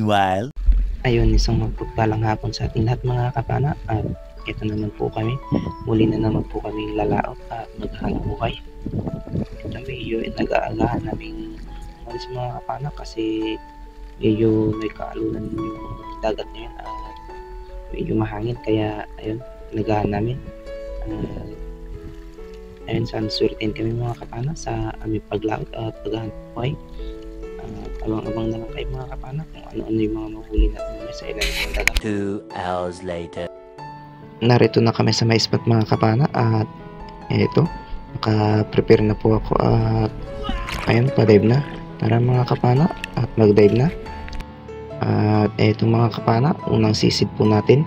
Meanwhile, ayun, isang mapagpalang hapon sa ating lahat mga kapana, at ito naman po kami, muli na naman po kaming lalaot at maghanap buhay. Ito medyo nag-aagahan naming umalis mga kapana kasi medyo may kaalunan yung dagat ngayon at medyo mahangin, kaya ayun, nagahan namin. Ayun, sana swertein kami mga kapana sa aming paglaot at paghahanap buhay. Abang-abang na lang kayo mga kapana kung ano-ano yung mga mahuli natin sa ilalim ng dagat. 2 hours later. Narito na kami sa may spot mga kapana at eto, naka-prepare na po ako at ayun, pa-dive na. Tara mga kapana at mag-dive na. At eto mga kapana, unang sisid po natin.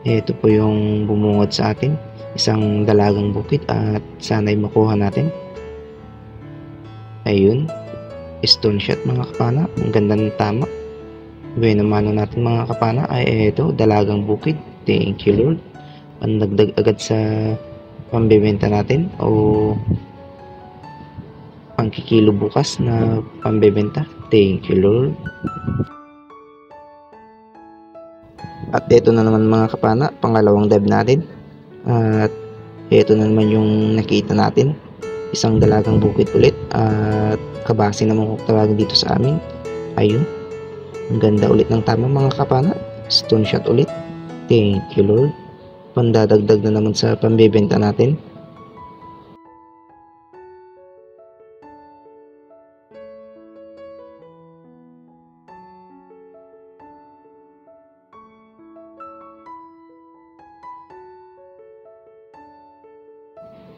Ito po yung bumungad sa atin, isang dalagang bukid at sana'y makuha natin. Ayun, stone shot mga kapana, ang ganda ng tama. Bueno mano natin mga kapana ay ito, dalagang bukid. Thank you Lord. Pandagdag agad sa pambebenta natin o pangkikilo bukas na pambebenta. Thank you Lord. At ito na naman mga kapana, pangalawang dive natin. At ito na naman yung nakita natin, isang dalagang bukid ulit at kabase naman kung tawagin dito sa amin. Ayun, ang ganda ulit ng tama mga kapana, stone shot ulit. Thank you Lord. Pandadagdag na naman sa pambebenta natin.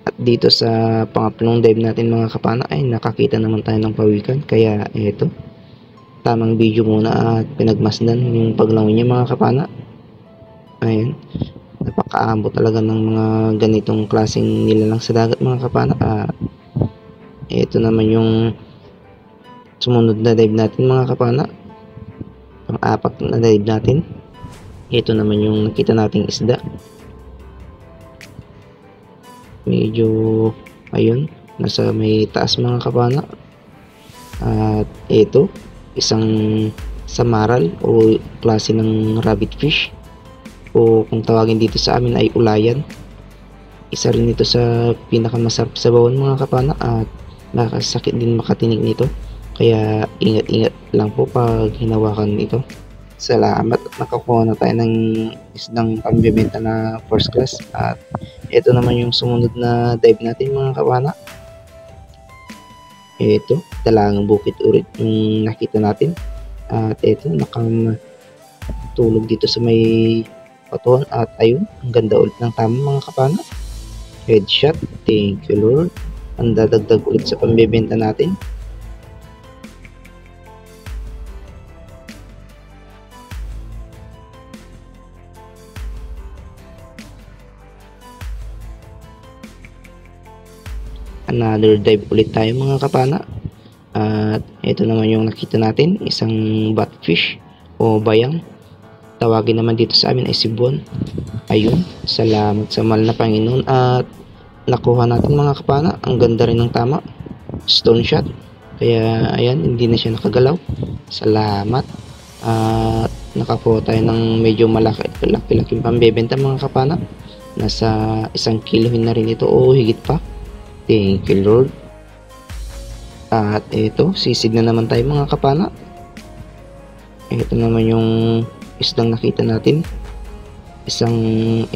At dito sa pangatlong dive natin mga kapana ay nakakita naman tayo ng pawikan, kaya eto, tamang video muna at pinagmasdan yung paglangoy niya mga kapana. Ayun, napakaambot talaga ng mga ganitong klaseng nilalang sa dagat mga kapana. At ito naman yung sumunod na dive natin mga kapana, pang-apat na dive natin. Ito naman yung nakita nating isda, medyo ayun, nasa may taas mga kapana. At ito, isang samaral o klase ng rabbit fish, o kung tawagin dito sa amin ay ulayan. Isa rin ito sa pinakamasarap sa bawon mga kapana at nakasakit din makatinig nito, kaya ingat-ingat lang po pag hinawakan ito. Salamat at nakakuha na tayo ng isdang pambebenta na first class. At ito naman yung sumunod na dive natin mga kapana. Ito, dalagang bukid ulit yung nakita natin. At ito, nakatulog dito sa may patuhan. At ayun, ang ganda ulit ng tama mga kapana. Headshot, thank you Lord. Ang dadagdag ulit sa pambebenta natin. Another dive ulit tayo mga kapana. At ito naman yung nakita natin, isang batfish o bayang. Tawagin naman dito sa amin ay sibuan. Ayun, salamat sa mahal na Panginoon at nakuha natin mga kapana. Ang ganda rin ng tama, stone shot, kaya ayan, hindi na siya nakagalaw. Salamat. At nakakuha tayo ng medyo malaki-laking pambebenta mga kapana. Nasa 1 kilohin na rin ito o higit pa. Thank you Lord. At ito, sisid na naman tayo mga kapana. Ito naman yung isdang nakita natin, isang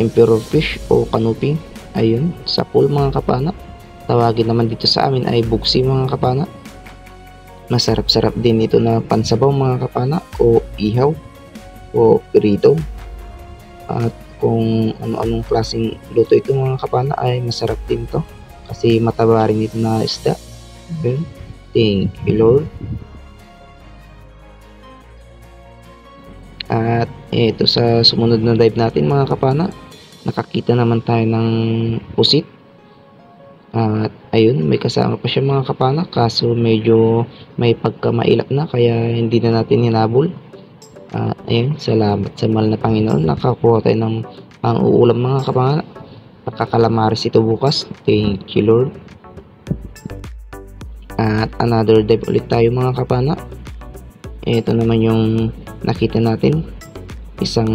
emperor fish o kanuping. Ayun, sa pool mga kapana. Tawagin naman dito sa amin ay buksi mga kapana. Masarap-sarap din ito na pansabaw mga kapana o ihaw o prito. At kung ano-anong klaseng luto ito mga kapana ay masarap din to, kasi mataba rin ito na isda. Okay. Thank you Lord. At ito sa sumunod na dive natin mga kapana, nakakita naman tayo ng pusit. At ayun, may kasama pa siya mga kapana, kaso medyo may pagkamailap na, kaya hindi na natin hinabol. At ayun, salamat sa mahal na Panginoon, nakakuha tayo ng pang-uulam mga kapana. Nakakalamaris ito bukas. Thank you Lord. At another dive ulit tayo mga kapana. ito naman yung nakita natin, isang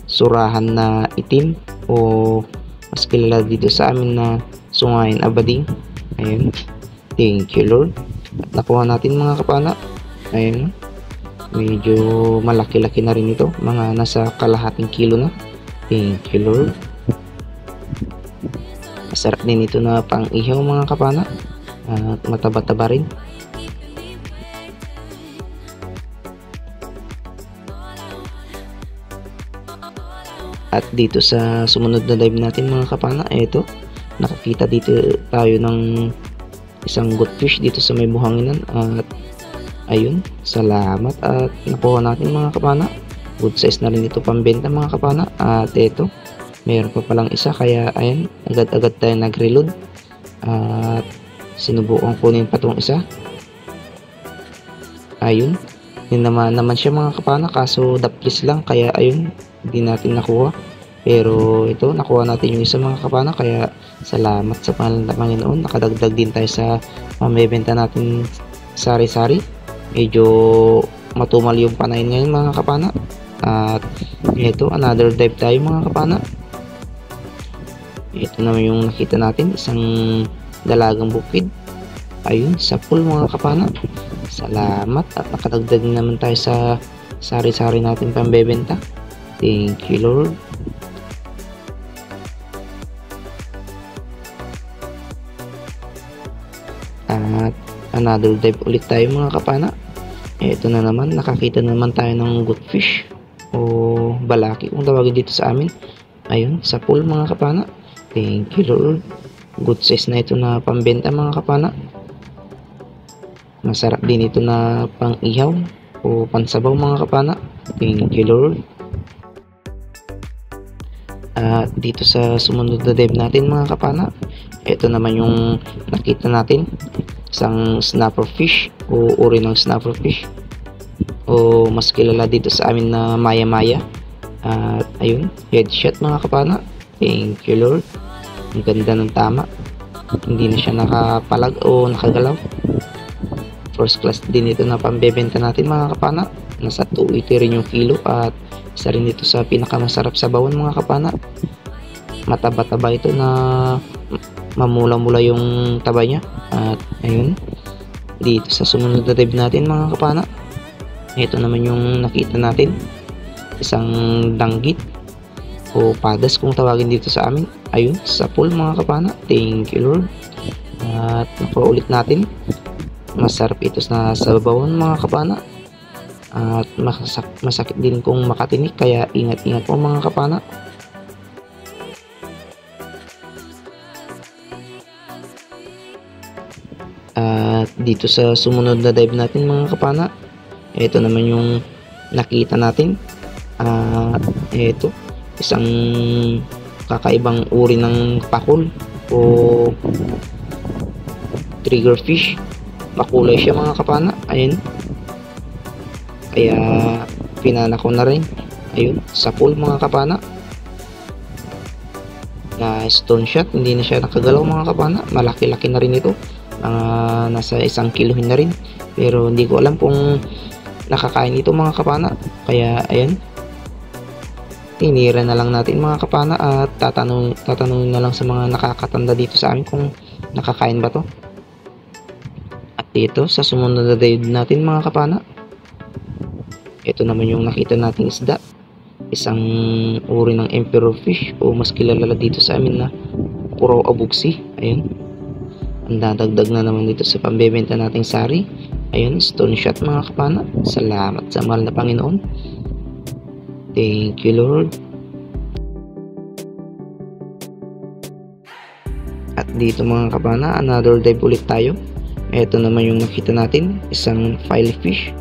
surahan na itim o mas kilala dito sa amin na sungayan abading. Ayun, thank you Lord. At nakuha natin mga kapana. Ayun, medyo malaki-laki na rin ito, mga nasa kalahating kilo na. Thank you Lord. Masarap din ito na pang ihaw mga kapana, at mataba-taba rin. At dito sa sumunod na dive natin mga kapana, ito, nakakita dito tayo ng isang goldfish dito sa may buhanginan. At ayun, salamat at nakuha natin mga kapana. Good size na rin ito pambenta mga kapana. At ito, mayroon pa palang isa, kaya ayan, agad-agad tayo nag-reload at sinubukan kunin pa tong isa. Ayun, yun naman siya mga kapana, kaso daplis lang, kaya ayun, hindi natin nakuha. Pero ito, nakuha natin yung isa mga kapana, kaya salamat sa Panginoon. Nakadagdag din tayo sa pamebenta natin sari-sari. Medyo matumal yung panayin ngayon mga kapana. At ito, another dive tayo mga kapana. Ito naman yung nakita natin, isang dalagang bukid. Ayun, sa pool mga kapana. Salamat at nakadagdag naman tayo sa sari-sari natin pambebenta. Thank you Lord. At another dive ulit tayo mga kapana. Ito na naman, nakakita naman tayo ng goldfish o balaki kung tawagin dito sa amin. Ayun, sa pool mga kapana. Thank you Lord. Good size na ito na pambenta mga kapana. Masarap din ito na pang ihaw o pansabaw mga kapana. Thank you Lord. At dito sa sumunod na dive natin mga kapana, ito naman yung nakita natin, isang snapper fish o uri ng snapper fish o mas kilala dito sa amin na maya-maya. At ayun, headshot mga kapana. Thank you Lord. Ang ganda ng tama, hindi na siya nakapalag o nakagalaw. First class din ito na pambebenta natin mga kapana. Nasa 280 rin yung kilo at isa rin ito sa pinakamasarap sa bawon mga kapana. Mataba-taba ito na mamula-mula yung taba niya. At ayun, dito sa sumunod na dive natin mga kapana, ito naman yung nakita natin, isang danggit o padas kung tawagin dito sa amin. Ayun, sa pool mga kapana. Thank you Lord. At nakuha ulit natin. Masarap ito na sa bawon mga kapana. At masakit din kung makatinik, kaya ingat-ingat po mga kapana. At dito sa sumunod na dive natin mga kapana, ito naman yung nakita natin. At ito, isang kakaibang uri ng pakul o trigger fish. Makulay siya mga kapana. Ayun, kaya pinana ko na rin. Ayun, sa pool mga kapana, na stone shot, hindi na siya nakagalaw mga kapana. Malaki-laki na rin ito, nasa 1 kilohin na rin, pero hindi ko alam kung nakakain ito mga kapana. Kaya ayan, tinira na lang natin mga kapana at tatanungin na lang sa mga nakakatanda dito sa amin kung nakakain ba to. At dito sa sumunod na dive natin mga kapana, ito naman yung nakita nating isda, isang uri ng emperor fish o mas kilala dito sa amin na puro abugsi. Ayun, ang dadagdag na naman dito sa pambebenta nating sari. Ayun, stone shot mga kapana. Salamat sa mahal na Panginoon. Thank you Lord. At dito mga kapana, another dive ulit tayo. Ito naman yung nakita natin, isang file fish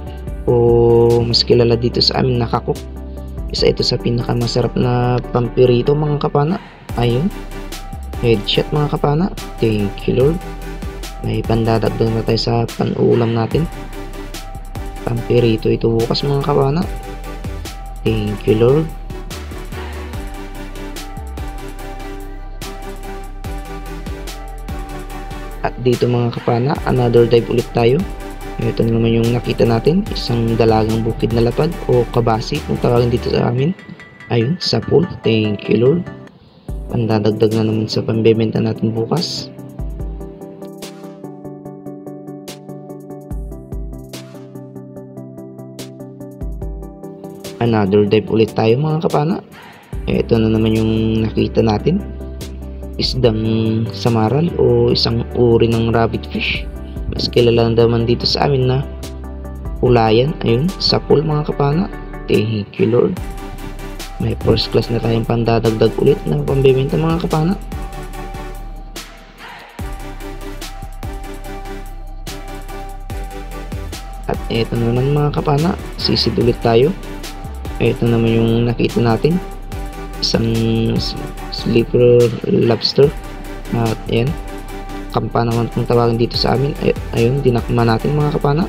o mas kilala dito sa amin na kakok. Isa ito sa pinakamasarap na pampirito mga kapana. Ayun, headshot mga kapana. Thank you Lord. May pandadagdag na tayo sa panuulam natin. Pampirito ito bukas mga kapana. Thank you Lord. At dito mga kapana, another dive ulit tayo. Ito naman yung nakita natin, isang dalagang bukid na lapad o kabasi kung tawagin dito sa amin. Ayun, sapul. Thank you Lord. Pandadagdag na naman sa pambebenta natin bukas. Another dive ulit tayo mga kapana. Ito na naman yung nakita natin, isdang samaral o isang uri ng rabbit fish. Mas kilala naman dito sa amin na ulayan. Ayun, sapul mga kapana. Thank you Lord. May first class na tayong pandadagdag ulit ng pambebenta mga kapana. At eto naman mga kapana, sisid ulit tayo. Ito naman yung nakita natin, isang sleeper lobster. At ayan, kampa naman kung tawagin dito sa amin. Ayun, dinakma natin mga kapana.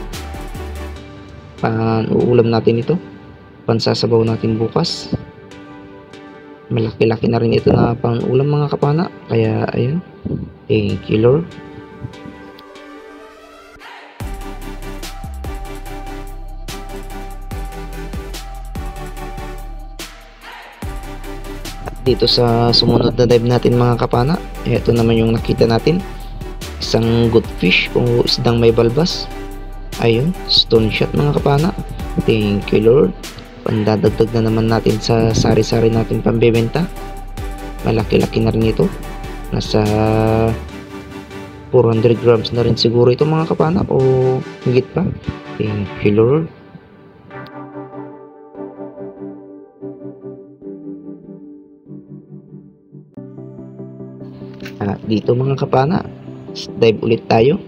Pan-uulam natin ito, pansasabaw natin bukas. Malaki-laki na rin ito na pang-ulam mga kapana. Kaya ayun, thank you Lord. Dito sa sumunod na dive natin mga kapana, ito naman yung nakita natin, isang good fish o isdang may balbas. Ayun, stone shot mga kapana. Thank you Lord. Pandadagdag na naman natin sa sari-sari natin pambebenta. Malaki-laki na rin ito, nasa 400 grams na rin siguro ito mga kapana o higit pa. Thank you Lord. Dito mga kapana, dive ulit tayo.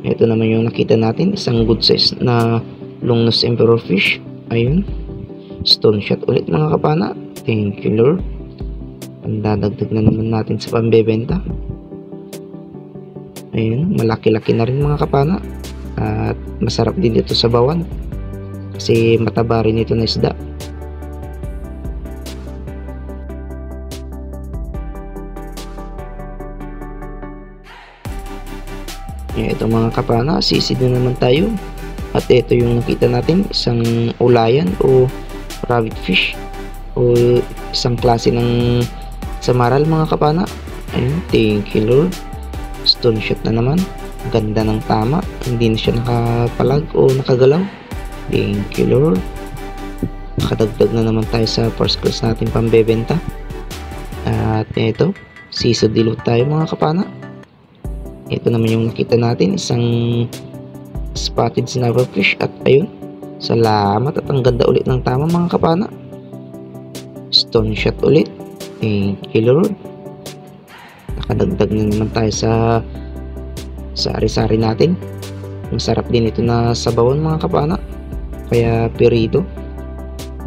Ito naman yung nakita natin, isang good size na long nose emperor fish. Ayun, stone shot ulit mga kapana. Thank you Lord. Pandadagdag na naman natin sa pambebenta. Ayun, malaki-laki na rin mga kapana. At masarap din ito sa bawan kasi mataba rin ito na isda. Ito mga kapana, sisid na naman tayo. At ito yung nakita natin, isang ulayan o rabbit fish o isang klase ng samaral mga kapana. Ayun, thank you Lord. Stone shot na naman, ganda ng tama, hindi na siya nakapalag o nakagalaw. Thank you Lord. Nakadagdag na naman tayo sa first class natin pambebenta. At ito, sisod dilute tayo mga kapana. Ito naman yung nakita natin, isang spotted snapper fish. At ayun, salamat at ang ganda ulit ng tama mga kapana. Stone shot ulit. Thank you Lord. Nakadagdag na naman tayo sa sari-sari natin. Masarap din ito na sabawan mga kapana, kaya perito.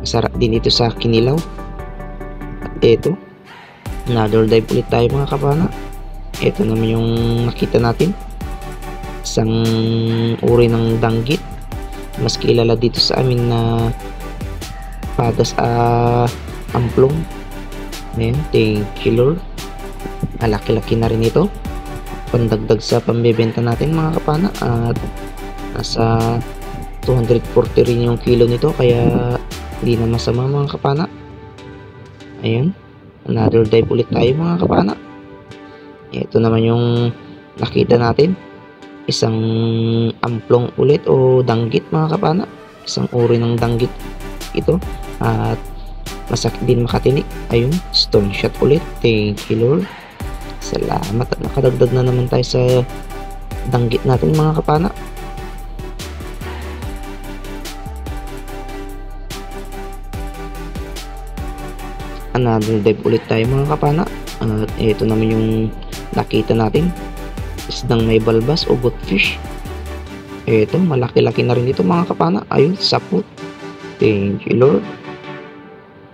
Masarap din ito sa kinilaw. At ito, another dive ulit tayo mga kapana. Ito naman yung nakita natin, isang uri ng danggit. Mas kilala dito sa amin na padas amplong. Ayan, thank you Lord. Malaki-laki na rin ito, pandagdag sa pambebenta natin mga kapana. At nasa 240 rin yung kilo nito, kaya hindi na masama mga kapana. Ayun, another dive ulit tayo mga kapana. Ito naman yung nakita natin, isang amplong ulit o danggit mga kapana. Isang uri ng danggit ito at masakit din makatinik. Ayun, stone shot ulit. Thank you Lord. Salamat at nakadagdag na naman tayo sa danggit natin mga kapana. Another dive ulit tayo mga kapana. At ito naman yung nakita natin, isdang may balbas o butfish. Ito, malaki-laki na rin ito mga kapana. Ayun, saput. Thank you Lord.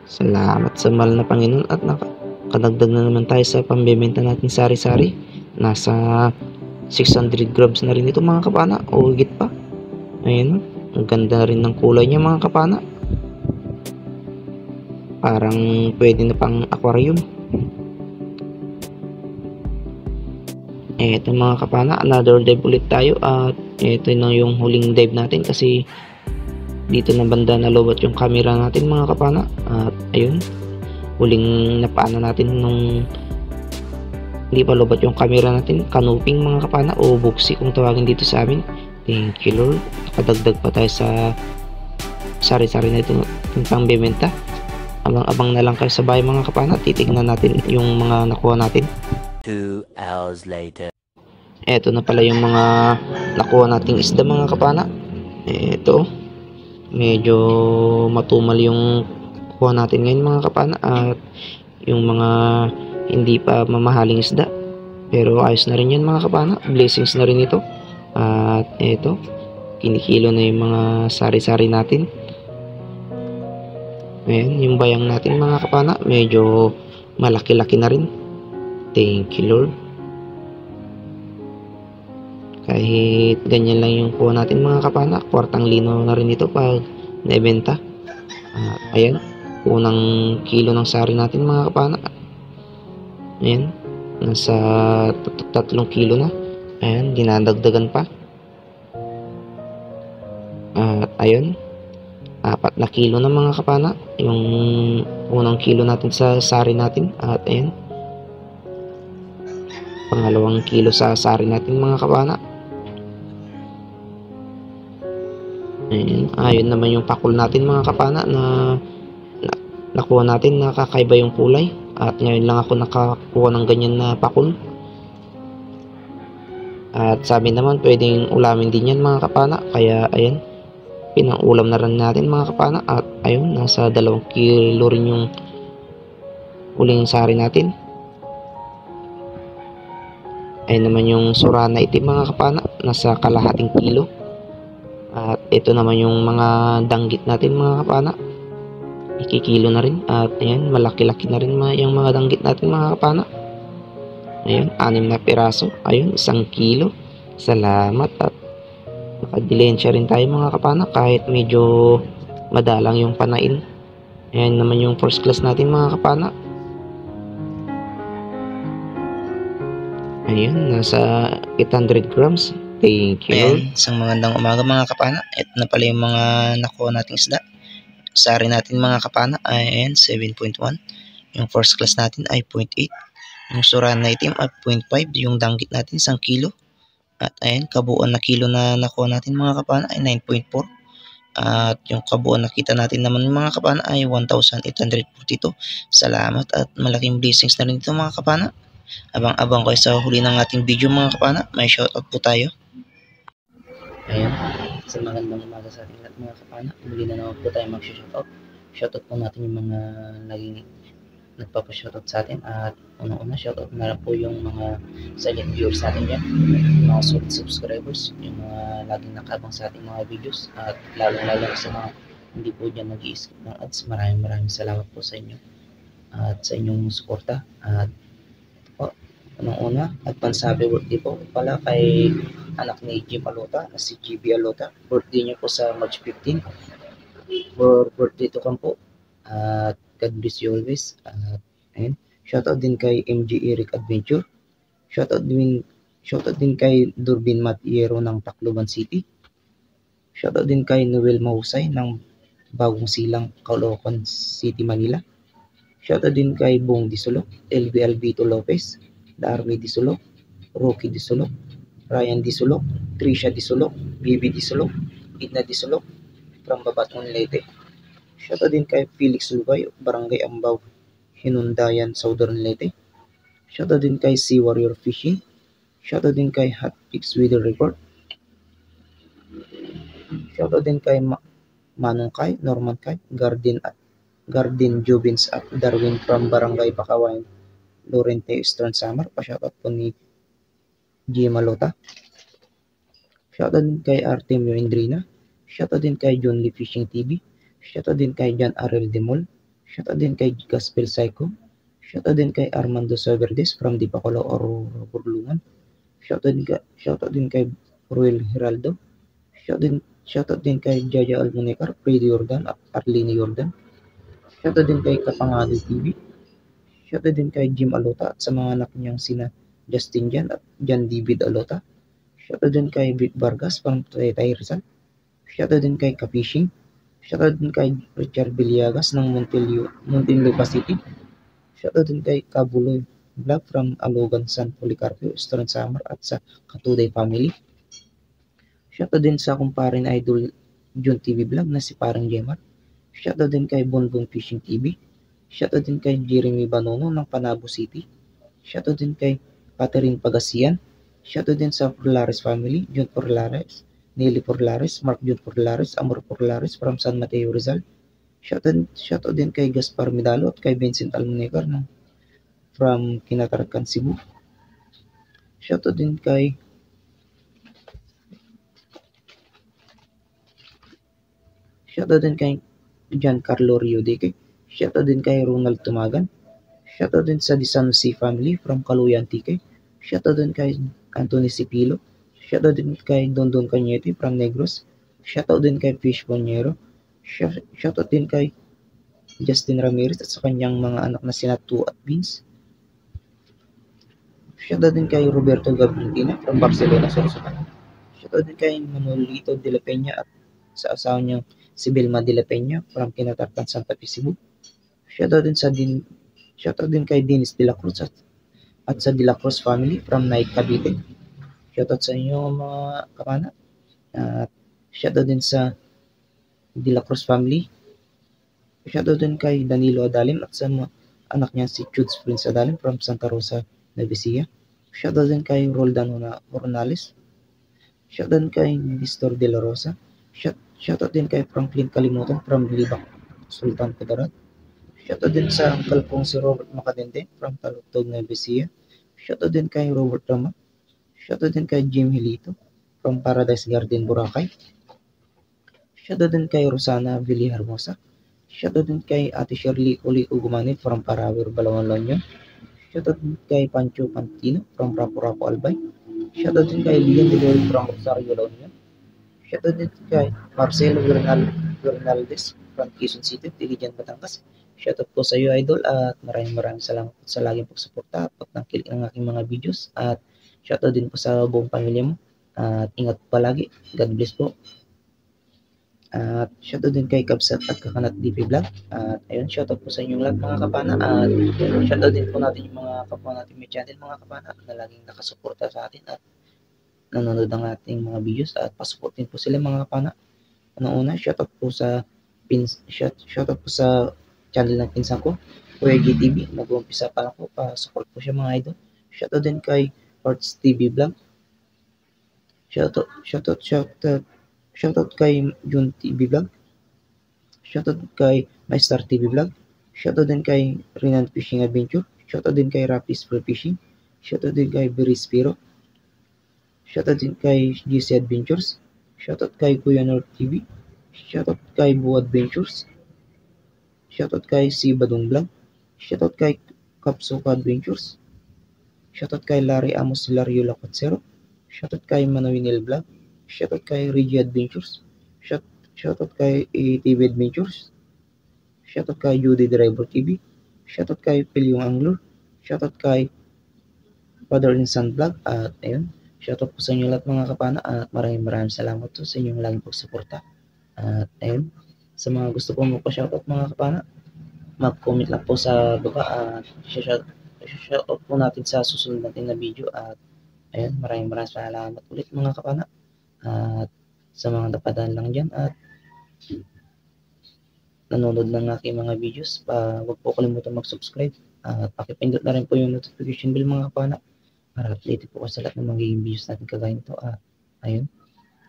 Salamat sa mahal na Panginoon. At nakadagdag na naman tayo sa pambebenta natin sari-sari. Nasa 600 grams na rin ito mga kapana o higit pa. Ayun, ang ganda rin ng kulay niya mga kapana. Parang pwede na pang aquarium. Eto mga kapana, another dive ulit tayo. At ito na yung huling dive natin kasi dito na banda nalobot yung camera natin mga kapana. At ayun, huling napaano natin nung hindi pa lobot yung camera natin, kanuping mga kapana o buksi kung tawagin dito sa amin. Thank you Lord, nakadagdag pa tayo sa sari-sari na ito pang bebenta. Abang-abang na lang kayo sa bahay mga kapana, titignan natin yung mga nakuha natin. 2 hours later. Eto na pala yung mga nakuha nating isda mga kapana. Eto, medyo matumal yung kuha natin ngayon mga kapana, at yung mga hindi pa mamahaling isda, pero ayos na rin yan mga kapana, blessings na rin ito. At eto, kinikilo na yung mga sari-sari natin. Ayan, yung bayang natin mga kapana, medyo malaki-laki na rin. Thank you Lord. Kahit ganyan lang yung kuha natin mga kapana, kwartang lino na rin ito pag naibenta. Ayan, unang kilo ng sari natin mga kapana. Ayan, nasa 3 kilo na. Ayan, dinadagdagan pa. At ayun, 4 na kilo na mga kapana yung unang kilo natin sa sari natin. At ayun, pangalawang kilo sa sari natin mga kapana. Ayun naman yung pakul natin mga kapana na nakuha natin, na kakaiba yung kulay. At ngayon lang ako nakakuha ng ganyan na pakul. At sabi naman pwedeng ulamin din yan mga kapana, kaya ayan, pinang-ulam na rin natin mga kapana. At ayun, nasa 2 kilo rin yung huling sari natin. Ayun naman yung surana itim mga kapana, nasa kalahating kilo. At ito naman yung mga danggit natin mga kapana, ikikilo na rin. At ayan, malaki-laki na rin yung mga danggit natin mga kapana. Ayun, 6 na piraso. Ayun, 1 kilo. Salamat. At nakadilensya rin tayo mga kapana kahit medyo madalang yung panain. Ayan naman yung first class natin mga kapana. Ayun, nasa 800 grams. Thank you. Ayan, isang magandang umaga mga kapana. Ito na pala yung mga nakuha nating isda. Sari natin mga kapana ay 7.1. Yung first class natin ay 0.8. Yung surana itim ay 0.5. Yung danggit natin 1 kilo. At ayan, kabuuan na kilo na nakuha natin mga kapana ay 9.4. At yung kabuuan na kita natin naman mga kapana ay 1,842. Salamat at malaking blessings na rin ito mga kapana. Abang-abang kayo sa huli ng ating video mga kapana. May shoutout po tayo. Ayan, sa magandang umaga sa ating lahat mga kapana. Muli na naman po tayo mag-shoutout. Shoutout po natin yung mga laging nagpapa-shoutout sa atin. At unang-una, shoutout na po yung mga silent viewers sa atin dyan, mga solid subscribers, yung mga laging nakabang sa ating mga videos. At lalong-lalo sa mga hindi po dyan nag-i-skip ng ads. Maraming salamat po sa inyo at sa inyong suporta. At unang-una, advance happy birthday po pala kay anak ni Jim Alota na si GB Alota. Birthday niya po sa March 15. For birthday to come po. At God bless you always. At ayun, shoutout din kay MG Eric Adventure. Shoutout din kay Durbin Matiero ng Tacloban City. Shoutout din kay Noel Mahusay ng Bagong Silang, Caloocan City, Manila. Shoutout din kay Bong Disulok, LB Albito Lopez, Darby Disulok, Rocky Disulok, Ryan Disulok, Trisha Disulok, Bibi Disulok, Idna Disulok, from Babatong Leyte. Shoutout din kay Felix Lubay, Barangay Ambaw, Hinundayan, Southern Leyte. Shoutout din kay Sea Warrior Fishing. Shoutout din kay Hot Pix Weather Report. Shoutout din kay Manong Kai, Norman Kai, Garden Jubins at Darwin from Barangay Bakawain, Lorente Eastern Samar. Pa-shoutout po ni G. Malota. Shoutout din kay Artemio Indrina. Shoutout din kay John Lee Fishing TV. Shoutout din kay John Arel Demol. Shoutout din kay Gospel Psycho. Shoutout din kay Armando Saverdes from Dipacolo or Burlungan. Shoutout din kay Ruel Hiraldo. Shoutout din kay Jaja Almonecar, Freddy Jordan at Arlene Jordan. Shoutout din kay Kapangado TV. Shoutout din kay Jim Alota at sa mga anak niyang sina Justin Jan at Jan David Alota. Shoutout din kay Vic Vargas from Taytay Rizal. Shoutout din kay Ka-Fishing. Shoutout din kay Richard Villegas ng Muntinlupa City. Shoutout din kay Kabuloy Vlog from Alogan San Policarpio, Eastern Samar at sa Katuday Family. Shoutout din sa kumparin idol Jun TV Vlog na si Parang Jemar. Shoutout din kay Bonbon Fishing TV. Shoutout din kay Jeremy Banono ng Panabo City. Shoutout din kay Catherine Pagasian. Shoutout din sa Porlares family, Jun Porlares, Nelly Porlares, Mark Jun Porlares, Amor Porlares from San Mateo Rizal. Shoutout din kay Gaspar Medalo at kay Vincent Almonegar from Kinatarkan, Cebu. Shoutout din kay Giancarlo Riodeke. Shoutout din kay Ronald Tumagan. Shoutout din sa Disan C family from Kaluyan TK. Shoutout din kay Anthony Sipilo. Shoutout din kay Dondon Cañete from Negros. Shoutout din kay Fish Bonero. Shoutout din kay Justin Ramirez at sa kanyang mga anak na sina Tu at Vince. Shoutout din kay Roberto Gabrintina from Barcelona, Sorsogon. Shoutout din kay Manolito de la Peña at sa asawa niyang si Belma de la Peña from Kinatartan, Santa Fe, Cebu. Shoutout din kay Dennis de la Cruz at sa De La Cruz family from Naik, Cavite. Shoutout sa inyo mga kapana. At shoutout din sa De La Cruz family. Shoutout din kay Danilo Adalim at sa mga anak niya si Chuds Prince Adalim from Santa Rosa, Nuevesia. Shoutout din kay Roldan Morales. Shoutout din kay Nestor De La Rosa. Shoutout din kay Franklin Kalimutan from Libak, Sultan Kudarat. Shoutout din sa uncle kong si Robert Macadente from Talutog, Nuevesia. Shoutout din kay Robert Rama. Shoutout din kay Jim Hilito from Paradise Garden, Boracay. Shoutout din kay Rosana Villahermosa. Shoutout din kay Ate Shirley Uli Ugumani from Parawer, Balawan, Lonyon. Shoutout din kay Pancho Pantino from Rapu-Rapu, Albay. Shoutout din kay Lian Dilori from Rosario, Lonyon. Shoutout din kay Marcelo Bernaldez from Quezon City, Tilijan, Batangas. Shoutout po sa iyo, idol, at maraming salamat po sa laging pagsuporta at pagtangkilik ng aking mga videos. At shoutout din po sa buong pamilya mo. At ingat palagi. God bless po. At shoutout din kay Kabsat at Kakanat DP Vlog. At ayun, shoutout po sa inyong lahat mga kapana. At shoutout din po natin yung mga kapwa natin may channel mga kapana na laging nakasuporta sa atin at nanonood ng ating mga videos. At pasuportin po sila mga kapana. Una, shoutout po sa channel ng pinsan ko, Kuya GTV. Nag-uumpisa pa lang po, pa-support po siya mga idol. Shoutout din kay Arts TV Vlog. Shoutout kay Jun TV Vlog. Shoutout kay MyStar TV Vlog. Shoutout din kay Renan Fishing Adventure. Shoutout din kay Rapis Free Fishing. Shoutout din kay Berispiro. Shoutout din kay GC Adventures. Shoutout kay Kuya North TV. Shoutout kay Bu Adventures. Shoutout kay Si Badong Vlog. Shoutout kay Kapsuka Adventures. Shoutout kay Larry Amos Hilario Lacotsero. Shoutout kay Manawinel Vlog. Shoutout kay Regi Adventures. Shoutout kay ATV Adventures. Shoutout kay Judy Driver TV. Shoutout kay Pilyong Angler. Shoutout kay Father and Son Vlog. At ayun, shoutout po sa inyo lahat mga kapana at maraming salamat po sa inyong laging pagsuporta. At ayun, sa mga gusto po magpa-shoutout mga kapana, mag-comment lang po sa baba at shoutout po natin sa susunod natin na video. At ayun, maraming salamat ulit mga kapana. At sa mga napadaan lang dyan at nanonood ng aking mga videos, huwag po kalimutan mag-subscribe at pakipindot na rin po yung notification bell mga kapana para updated po sa lahat ng magiging videos natin kagaya nito. At ayun,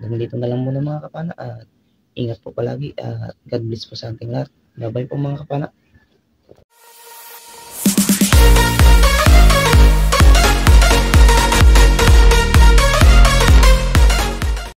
dito na lang muna mga kapana at ingat po palagi at God bless po sa ating lahat. Bye-bye po mga kapana.